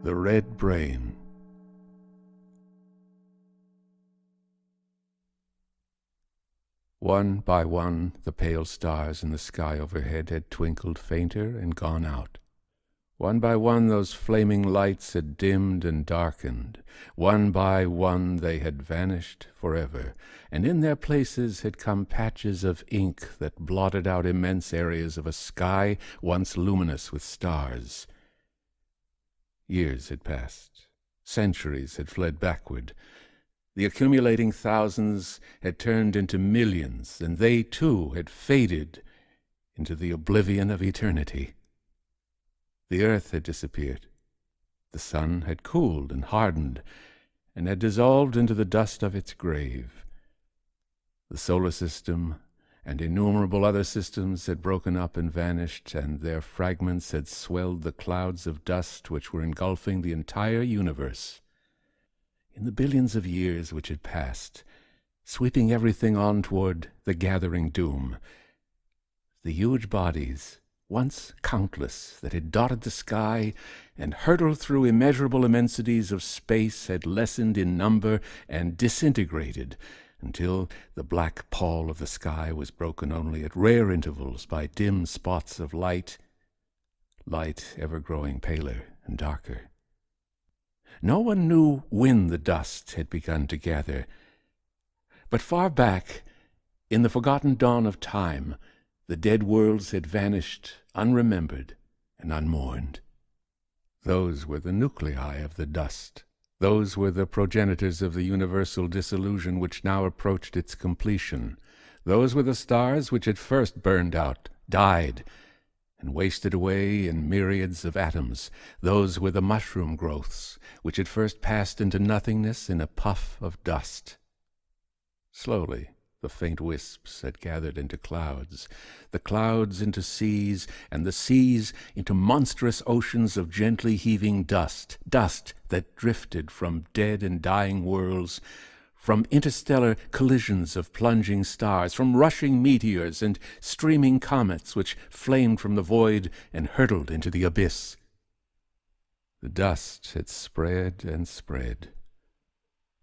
The Red Brain. One by one, the pale stars in the sky overhead had twinkled fainter and gone out. One by one, those flaming lights had dimmed and darkened. One by one, they had vanished forever, and in their places had come patches of ink that blotted out immense areas of a sky once luminous with stars. Years had passed. Centuries had fled backward. The accumulating thousands had turned into millions, and they, too, had faded into the oblivion of eternity. The earth had disappeared. The sun had cooled and hardened, and had dissolved into the dust of its grave. The solar system and innumerable other systems had broken up and vanished, and their fragments had swelled the clouds of dust which were engulfing the entire universe. In the billions of years which had passed, sweeping everything on toward the gathering doom, the huge bodies, once countless, that had dotted the sky and hurtled through immeasurable immensities of space, had lessened in number and disintegrated until the black pall of the sky was broken only at rare intervals by dim spots of light ever growing paler and darker. No one knew when the dust had begun to gather, but far back, in the forgotten dawn of time, the dead worlds had vanished unremembered and unmourned. Those were the nuclei of the dust. Those were the progenitors of the universal dissolution which now approached its completion. Those were the stars which had first burned out, died, and wasted away in myriads of atoms. Those were the mushroom growths which had first passed into nothingness in a puff of dust. Slowly, the faint wisps had gathered into clouds, the clouds into seas, and the seas into monstrous oceans of gently heaving dust that drifted from dead and dying worlds, from interstellar collisions of plunging stars, from rushing meteors and streaming comets which flamed from the void and hurtled into the abyss. The dust had spread and spread.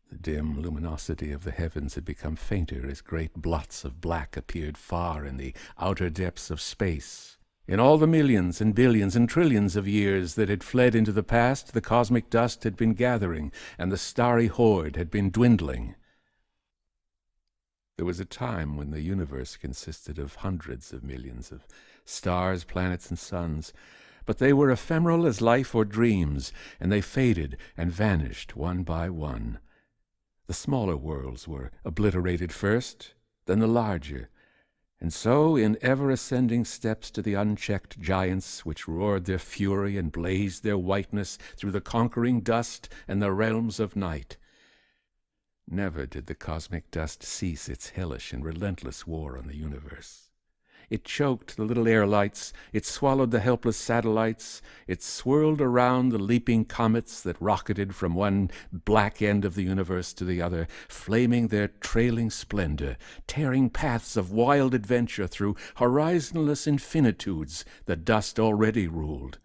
The dim luminosity of the heavens had become fainter as great blots of black appeared far in the outer depths of space. In all the millions and billions and trillions of years that had fled into the past, the cosmic dust had been gathering, and the starry horde had been dwindling. There was a time when the universe consisted of hundreds of millions of stars, planets, and suns, but they were ephemeral as life or dreams, and they faded and vanished one by one. The smaller worlds were obliterated first, then the larger, and so in ever-ascending steps to the unchecked giants which roared their fury and blazed their whiteness through the conquering dust and the realms of night. Never did the cosmic dust cease its hellish and relentless war on the universe. It choked the little airlights, it swallowed the helpless satellites, it swirled around the leaping comets that rocketed from one black end of the universe to the other, flaming their trailing splendor, tearing paths of wild adventure through horizonless infinitudes the dust already ruled.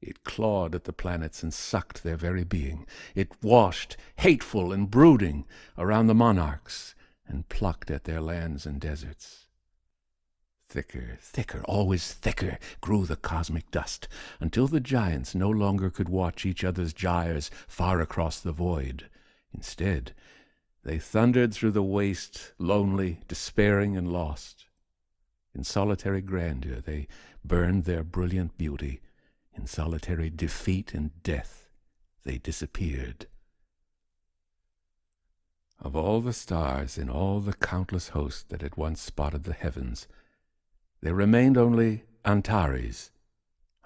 It clawed at the planets and sucked their very being. It washed, hateful and brooding, around the monarchs and plucked at their lands and deserts. Thicker, thicker, always thicker grew the cosmic dust, until the giants no longer could watch each other's gyres far across the void. Instead, they thundered through the waste, lonely, despairing, and lost. In solitary grandeur they burned their brilliant beauty. In solitary defeat and death they disappeared. Of all the stars in all the countless host that had once spotted the heavens, there remained only Antares.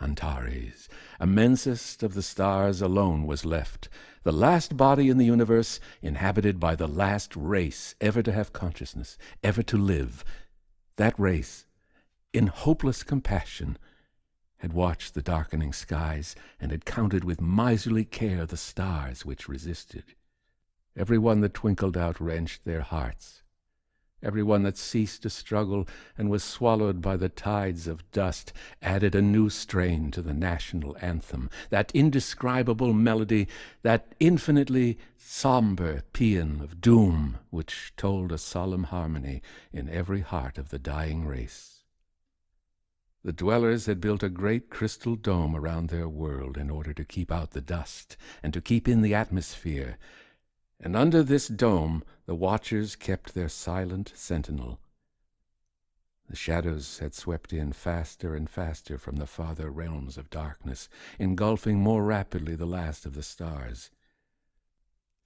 Antares, immensest of the stars, alone was left, the last body in the universe inhabited by the last race ever to have consciousness, ever to live. That race, in hopeless compassion, had watched the darkening skies and had counted with miserly care the stars which resisted. Every one that twinkled out wrenched their hearts. Every one that ceased to struggle and was swallowed by the tides of dust added a new strain to the national anthem, that indescribable melody, that infinitely somber paean of doom which told a solemn harmony in every heart of the dying race. The dwellers had built a great crystal dome around their world in order to keep out the dust and to keep in the atmosphere, and under this dome the watchers kept their silent sentinel. The shadows had swept in faster and faster from the farther realms of darkness, engulfing more rapidly the last of the stars.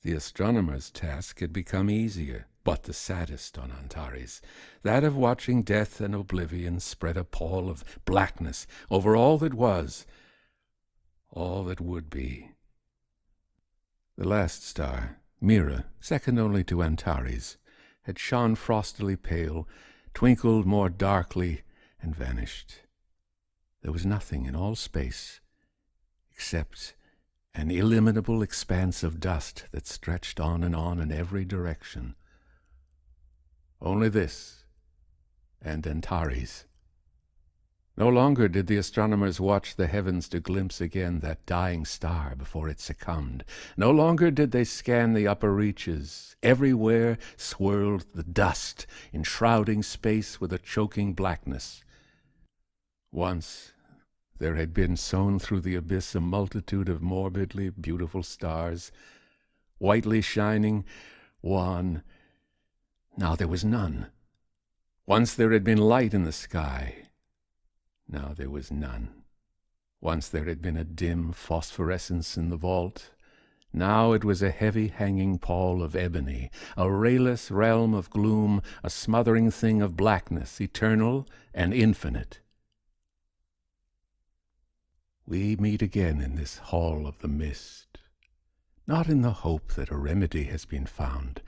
The astronomer's task had become easier, but the saddest on Antares, that of watching death and oblivion spread a pall of blackness over all that was, all that would be. The last star, Mira, second only to Antares, had shone frostily pale, twinkled more darkly, and vanished. There was nothing in all space except an illimitable expanse of dust that stretched on in every direction. Only this, and Antares. No longer did the astronomers watch the heavens to glimpse again that dying star before it succumbed. No longer did they scan the upper reaches. Everywhere swirled the dust, enshrouding space with a choking blackness. Once there had been sown through the abyss a multitude of morbidly beautiful stars, whitely shining, wan. Now there was none. Once there had been light in the sky. Now there was none. Once there had been a dim phosphorescence in the vault. Now it was a heavy hanging pall of ebony, a rayless realm of gloom, a smothering thing of blackness, eternal and infinite. We meet again in this hall of the mist, not in the hope that a remedy has been found,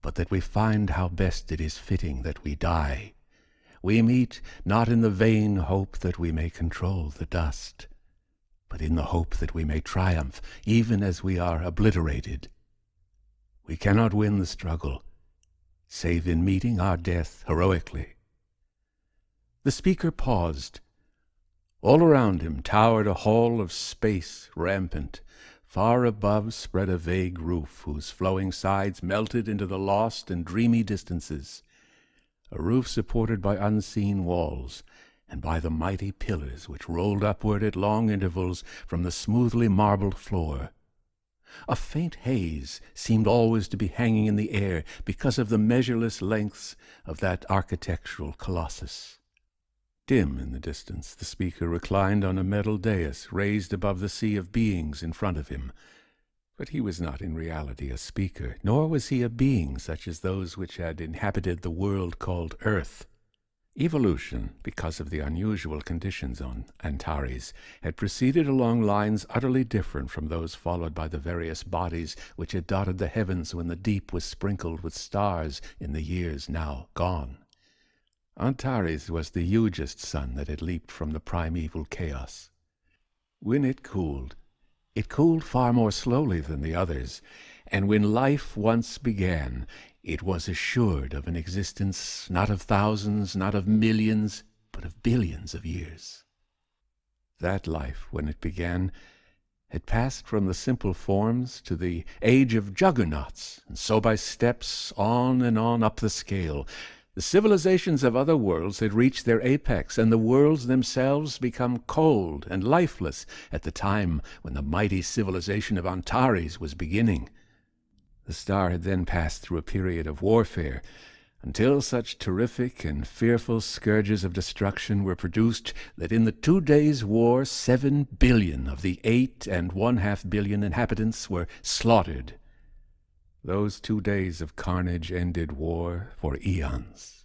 but that we find how best it is fitting that we die. We meet not in the vain hope that we may control the dust, but in the hope that we may triumph, even as we are obliterated. We cannot win the struggle, save in meeting our death heroically. The speaker paused. All around him towered a hall of space rampant. Far above spread a vague roof, whose flowing sides melted into the lost and dreamy distances. A roof supported by unseen walls, and by the mighty pillars which rolled upward at long intervals from the smoothly marbled floor. A faint haze seemed always to be hanging in the air because of the measureless lengths of that architectural colossus. Dim in the distance, the speaker reclined on a metal dais raised above the sea of beings in front of him. But he was not in reality a speaker, nor was he a being such as those which had inhabited the world called Earth. Evolution, because of the unusual conditions on Antares, had proceeded along lines utterly different from those followed by the various bodies which had dotted the heavens when the deep was sprinkled with stars in the years now gone. Antares was the hugest sun that had leaped from the primeval chaos. When it cooled far more slowly than the others, and when life once began, it was assured of an existence not of thousands, not of millions, but of billions of years. That life, when it began, had passed from the simple forms to the age of juggernauts, and so by steps on and on up the scale. The civilizations of other worlds had reached their apex, and the worlds themselves become cold and lifeless at the time when the mighty civilization of Antares was beginning. The star had then passed through a period of warfare, until such terrific and fearful scourges of destruction were produced that in the 2 days' war 7 billion of the 8.5 billion inhabitants were slaughtered. Those 2 days of carnage ended war for eons.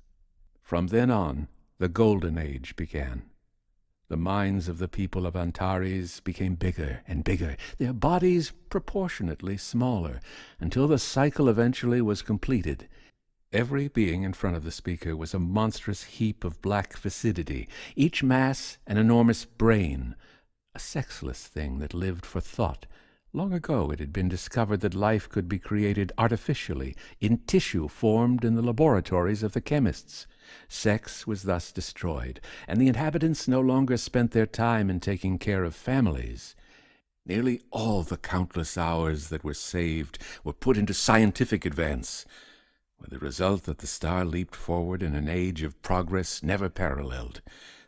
From then on, the Golden Age began. The minds of the people of Antares became bigger and bigger, their bodies proportionately smaller, until the cycle eventually was completed. Every being in front of the speaker was a monstrous heap of black viscidity, each mass an enormous brain, a sexless thing that lived for thought, Long ago it had been discovered that life could be created artificially, in tissue formed in the laboratories of the chemists. Sex was thus destroyed, and the inhabitants no longer spent their time in taking care of families. Nearly all the countless hours that were saved were put into scientific advance, with the result that the star leaped forward in an age of progress never paralleled.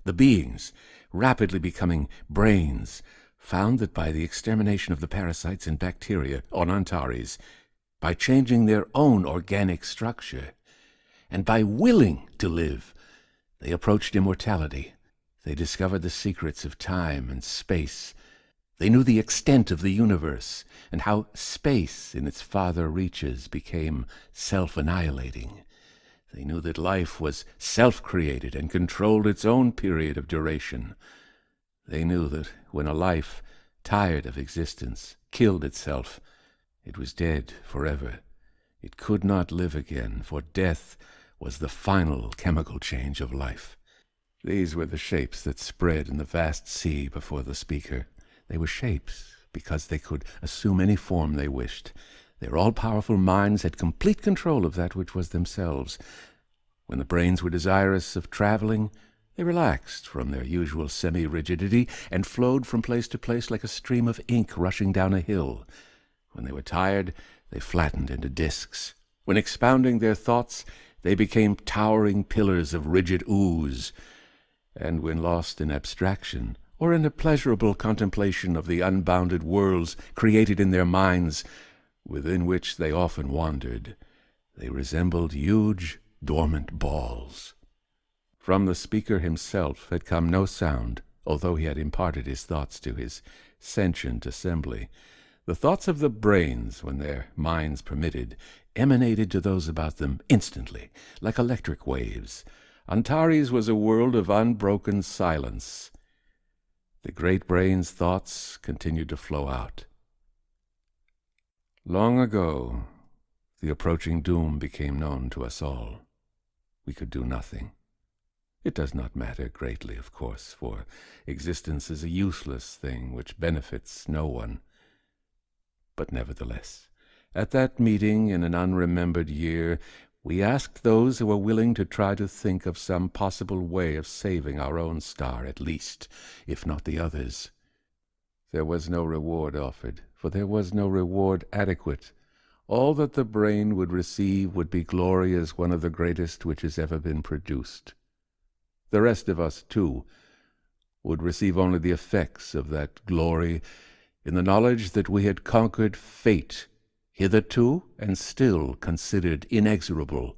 The beings, rapidly becoming brains, found that by the extermination of the parasites and bacteria on Antares, by changing their own organic structure, and by willing to live, they approached immortality. They discovered the secrets of time and space. They knew the extent of the universe, and how space in its farther reaches became self-annihilating. They knew that life was self-created and controlled its own period of duration. They knew that when a life, tired of existence, killed itself, it was dead forever. It could not live again, for death was the final chemical change of life. These were the shapes that spread in the vast sea before the speaker. They were shapes because they could assume any form they wished. Their all-powerful minds had complete control of that which was themselves. When the brains were desirous of traveling, they relaxed from their usual semi-rigidity and flowed from place to place like a stream of ink rushing down a hill. When they were tired, they flattened into discs. When expounding their thoughts, they became towering pillars of rigid ooze. And when lost in abstraction, or in a pleasurable contemplation of the unbounded worlds created in their minds, within which they often wandered, they resembled huge, dormant balls. From the speaker himself had come no sound, although he had imparted his thoughts to his sentient assembly. The thoughts of the brains, when their minds permitted, emanated to those about them instantly, like electric waves. Antares was a world of unbroken silence. The great brain's thoughts continued to flow out. Long ago, the approaching doom became known to us all. We could do nothing. It does not matter greatly, of course, for existence is a useless thing which benefits no one. But nevertheless, at that meeting in an unremembered year, we asked those who were willing to try to think of some possible way of saving our own star at least, if not the others. There was no reward offered, for there was no reward adequate. All that the brain would receive would be glory as one of the greatest which has ever been produced. The rest of us, too, would receive only the effects of that glory in the knowledge that we had conquered fate, hitherto and still considered inexorable.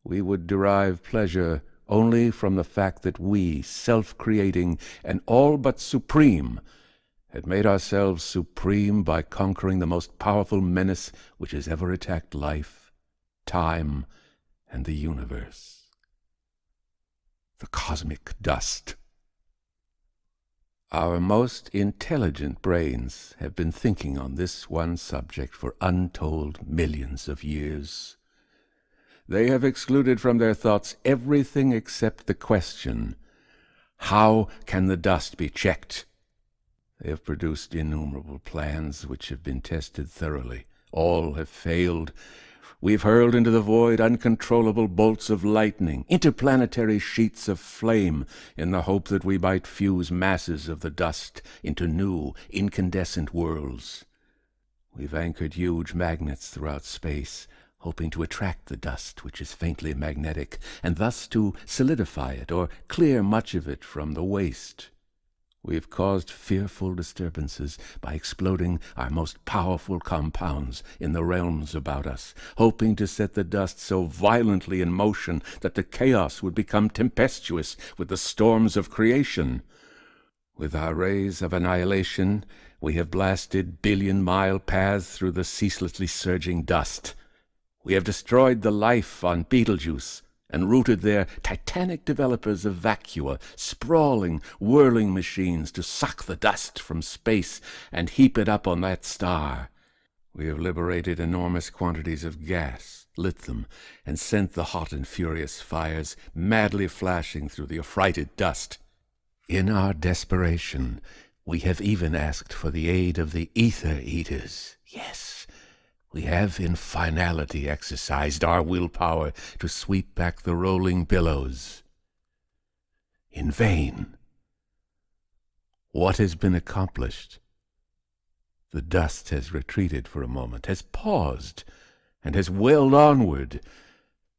We would derive pleasure only from the fact that we, self-creating and all but supreme, had made ourselves supreme by conquering the most powerful menace which has ever attacked life, time, and the universe. The cosmic dust. Our most intelligent brains have been thinking on this one subject for untold millions of years. They have excluded from their thoughts everything except the question, how can the dust be checked? They have produced innumerable plans which have been tested thoroughly. All have failed. We've hurled into the void uncontrollable bolts of lightning, interplanetary sheets of flame, in the hope that we might fuse masses of the dust into new, incandescent worlds. We've anchored huge magnets throughout space, hoping to attract the dust, which is faintly magnetic, and thus to solidify it or clear much of it from the waste. We have caused fearful disturbances by exploding our most powerful compounds in the realms about us, hoping to set the dust so violently in motion that the chaos would become tempestuous with the storms of creation. With our rays of annihilation, we have blasted billion-mile paths through the ceaselessly surging dust. We have destroyed the life on Betelgeuse, and rooted there titanic developers of vacua, sprawling, whirling machines to suck the dust from space and heap it up on that star. We have liberated enormous quantities of gas, lit them, and sent the hot and furious fires madly flashing through the affrighted dust. In our desperation, We have even asked for the aid of the ether eaters. Yes, we have in finality exercised our willpower to sweep back the rolling billows. In vain. What has been accomplished? The dust has retreated for a moment, has paused, and has welled onward.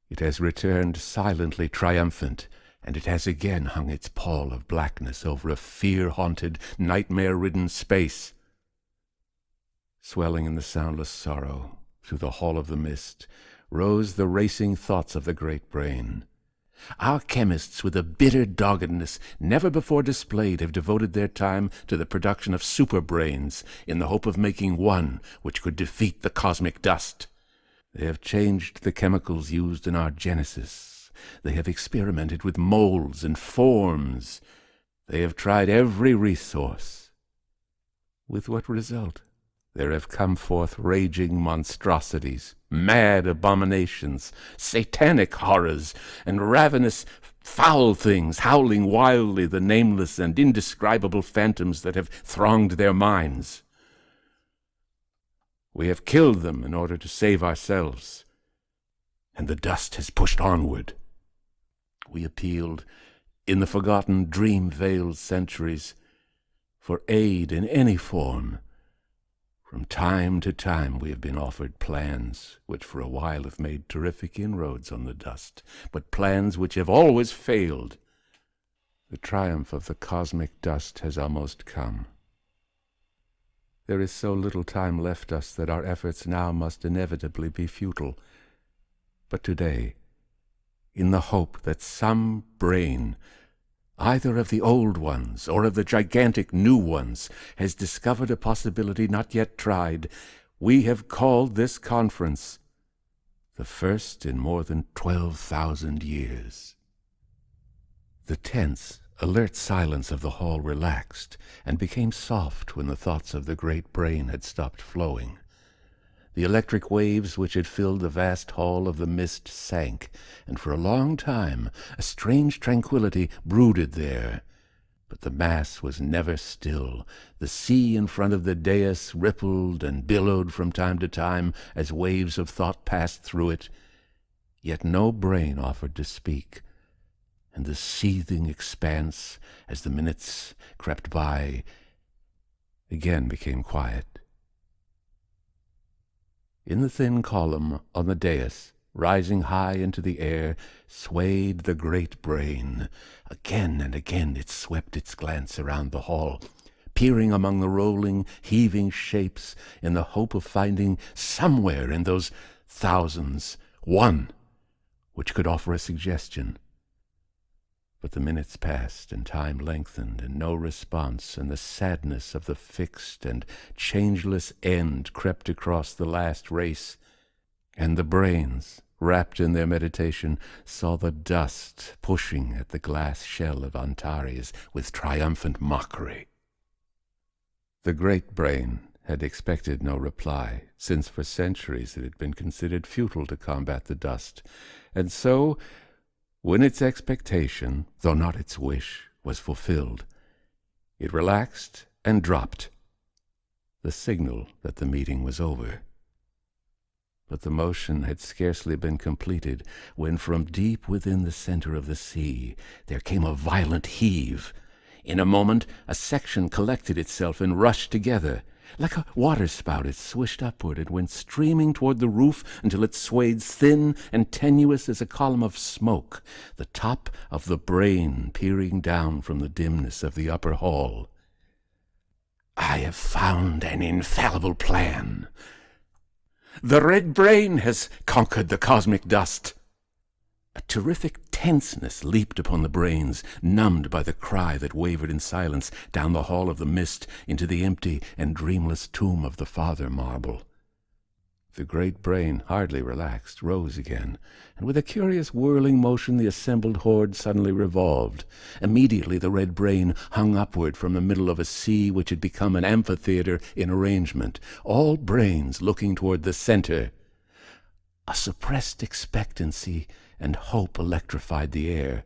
It has returned silently triumphant, and it has again hung its pall of blackness over a fear-haunted, nightmare-ridden space. Swelling in the soundless sorrow, through the hall of the mist, rose the racing thoughts of the great brain. Our chemists, with a bitter doggedness never before displayed, have devoted their time to the production of super-brains in the hope of making one which could defeat the cosmic dust. They have changed the chemicals used in our genesis. They have experimented with molds and forms. They have tried every resource. With what result? There have come forth raging monstrosities, mad abominations, satanic horrors, and ravenous foul things, howling wildly the nameless and indescribable phantoms that have thronged their minds. We have killed them in order to save ourselves, and the dust has pushed onward. We appealed, in the forgotten dream-veiled centuries, for aid in any form. From time to time we have been offered plans which for a while have made terrific inroads on the dust, but plans which have always failed. The triumph of the cosmic dust has almost come. There is so little time left us that our efforts now must inevitably be futile. But today, in the hope that some brain, either of the old ones or of the gigantic new ones, has discovered a possibility not yet tried, we have called this conference the first in more than 12,000 years. The tense, alert silence of the hall relaxed and became soft when the thoughts of the great brain had stopped flowing. The electric waves which had filled the vast hall of the mist sank, and for a long time a strange tranquillity brooded there. But the mass was never still. The sea in front of the dais rippled and billowed from time to time as waves of thought passed through it. Yet no brain offered to speak, and the seething expanse, as the minutes crept by, again became quiet. In the thin column on the dais, rising high into the air, swayed the great brain. Again and again it swept its glance around the hall, peering among the rolling, heaving shapes in the hope of finding somewhere in those thousands one which could offer a suggestion. But the minutes passed, and time lengthened, and no response, and the sadness of the fixed and changeless end crept across the last race, and the brains, wrapped in their meditation, saw the dust pushing at the glass shell of Antares with triumphant mockery. The great brain had expected no reply, since for centuries it had been considered futile to combat the dust, and so, when its expectation, though not its wish, was fulfilled, it relaxed and dropped, the signal that the meeting was over. But the motion had scarcely been completed when from deep within the center of the sea there came a violent heave. In a moment a section collected itself and rushed together. Like a waterspout it swished upward and went streaming toward the roof until it swayed thin and tenuous as a column of smoke, the top of the brain peering down from the dimness of the upper hall. I have found an infallible plan. The red brain has conquered the cosmic dust. A terrific tenseness leaped upon the brains, numbed by the cry that wavered in silence down the hall of the mist into the empty and dreamless tomb of the father marble. The great brain, hardly relaxed, rose again, and with a curious whirling motion the assembled horde suddenly revolved. Immediately the red brain hung upward from the middle of a sea which had become an amphitheater in arrangement, all brains looking toward the center. A suppressed expectancy and hope electrified the air.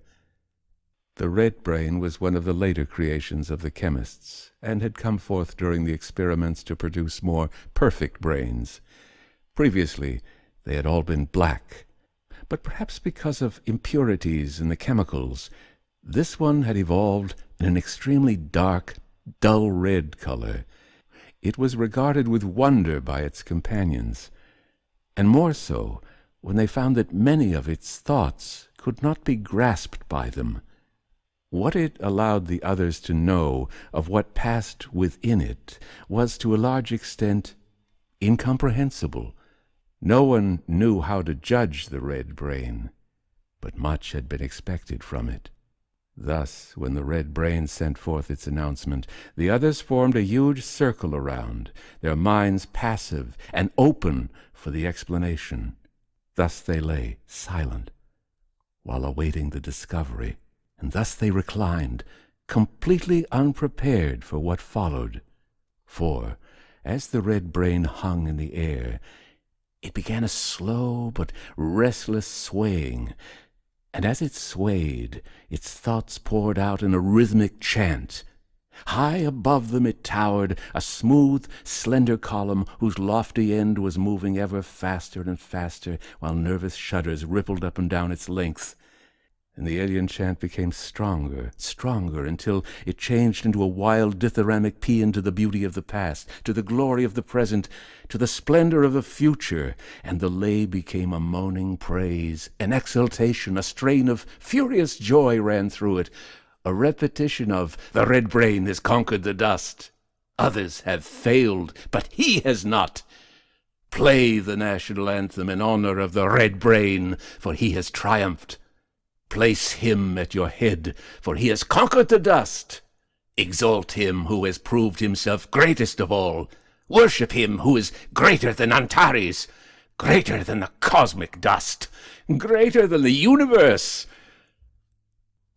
The red brain was one of the later creations of the chemists, and had come forth during the experiments to produce more perfect brains. Previously, they had all been black, but perhaps because of impurities in the chemicals, this one had evolved in an extremely dark, dull red color. It was regarded with wonder by its companions, and more so when they found that many of its thoughts could not be grasped by them. What it allowed the others to know of what passed within it was to a large extent incomprehensible. No one knew how to judge the red brain, but much had been expected from it. Thus, when the red brain sent forth its announcement, the others formed a huge circle around, their minds passive and open for the explanation. Thus they lay silent, while awaiting the discovery, and thus they reclined, completely unprepared for what followed. For, as the red brain hung in the air, it began a slow but restless swaying, and as it swayed, its thoughts poured out in a rhythmic chant. High above them it towered, a smooth, slender column whose lofty end was moving ever faster and faster, while nervous shudders rippled up and down its length. And the alien chant became stronger, until it changed into a wild dithyrambic paean to the beauty of the past, to the glory of the present, to the splendor of the future, and the lay became a moaning praise, an exultation, a strain of furious joy ran through it, a repetition of, "The red brain has conquered the dust. Others have failed, but he has not. Play the national anthem in honor of the red brain, for he has triumphed. Place him at your head, for he has conquered the dust. Exalt him who has proved himself greatest of all. Worship him who is greater than Antares, greater than the cosmic dust, greater than the universe."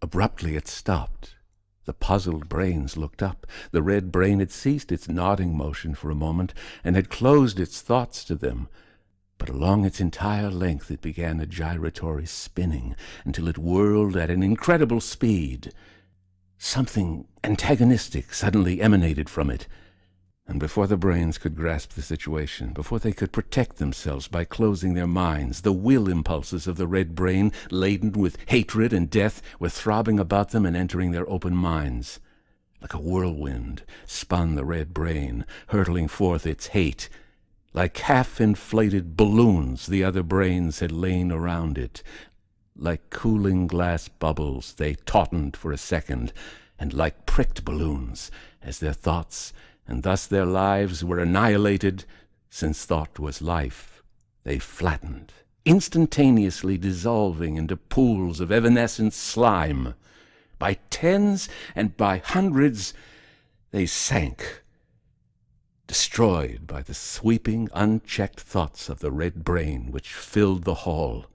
Abruptly it stopped. The puzzled brains looked up. The red brain had ceased its nodding motion for a moment, and had closed its thoughts to them. But along its entire length it began a gyratory spinning, until it whirled at an incredible speed. Something antagonistic suddenly emanated from it, and before the brains could grasp the situation, before they could protect themselves by closing their minds, the will impulses of the red brain, laden with hatred and death, were throbbing about them and entering their open minds. Like a whirlwind spun the red brain, hurtling forth its hate. Like half-inflated balloons, the other brains had lain around it. Like cooling glass bubbles, they tautened for a second, and like pricked balloons, as their thoughts, and thus their lives, were annihilated, since thought was life, they flattened, instantaneously dissolving into pools of evanescent slime. By tens and by hundreds, they sank, destroyed by the sweeping, unchecked thoughts of the red brain which filled the hall.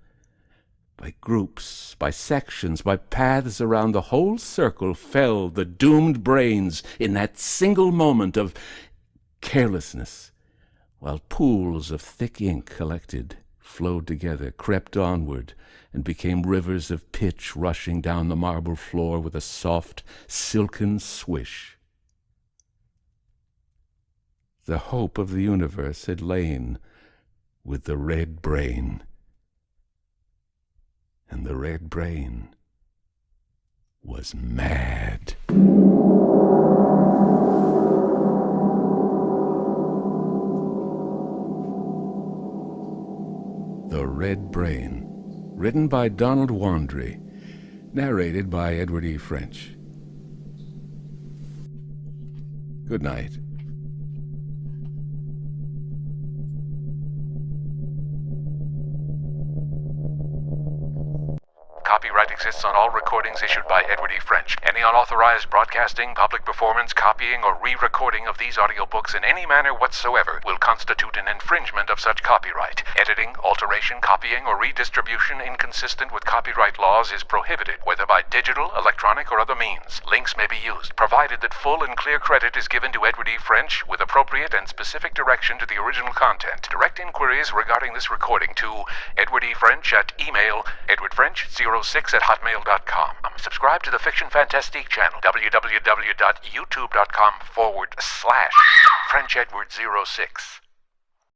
By groups, by sections, by paths around the whole circle fell the doomed brains in that single moment of carelessness, while pools of thick ink collected, flowed together, crept onward, and became rivers of pitch rushing down the marble floor with a soft, silken swish. The hope of the universe had lain with the red brain, and the red brain was mad. The Red Brain, written by Donald Wandrei, narrated by Edward E. French. Good night. Copyright exists on all recordings issued by Edward E. French. Any unauthorized broadcasting, public performance, copying, or re-recording of these audiobooks in any manner whatsoever will constitute an infringement of such copyright. Editing, alteration, copying, or redistribution inconsistent with copyright laws is prohibited, whether by digital, electronic, or other means. Links may be used, provided that full and clear credit is given to Edward E. French with appropriate and specific direction to the original content. Direct inquiries regarding this recording to Edward E. French at email edwardfrench06 hotmail.com. Subscribe to the Fiction Fantastique channel, www.youtube.com/FrenchEdward06.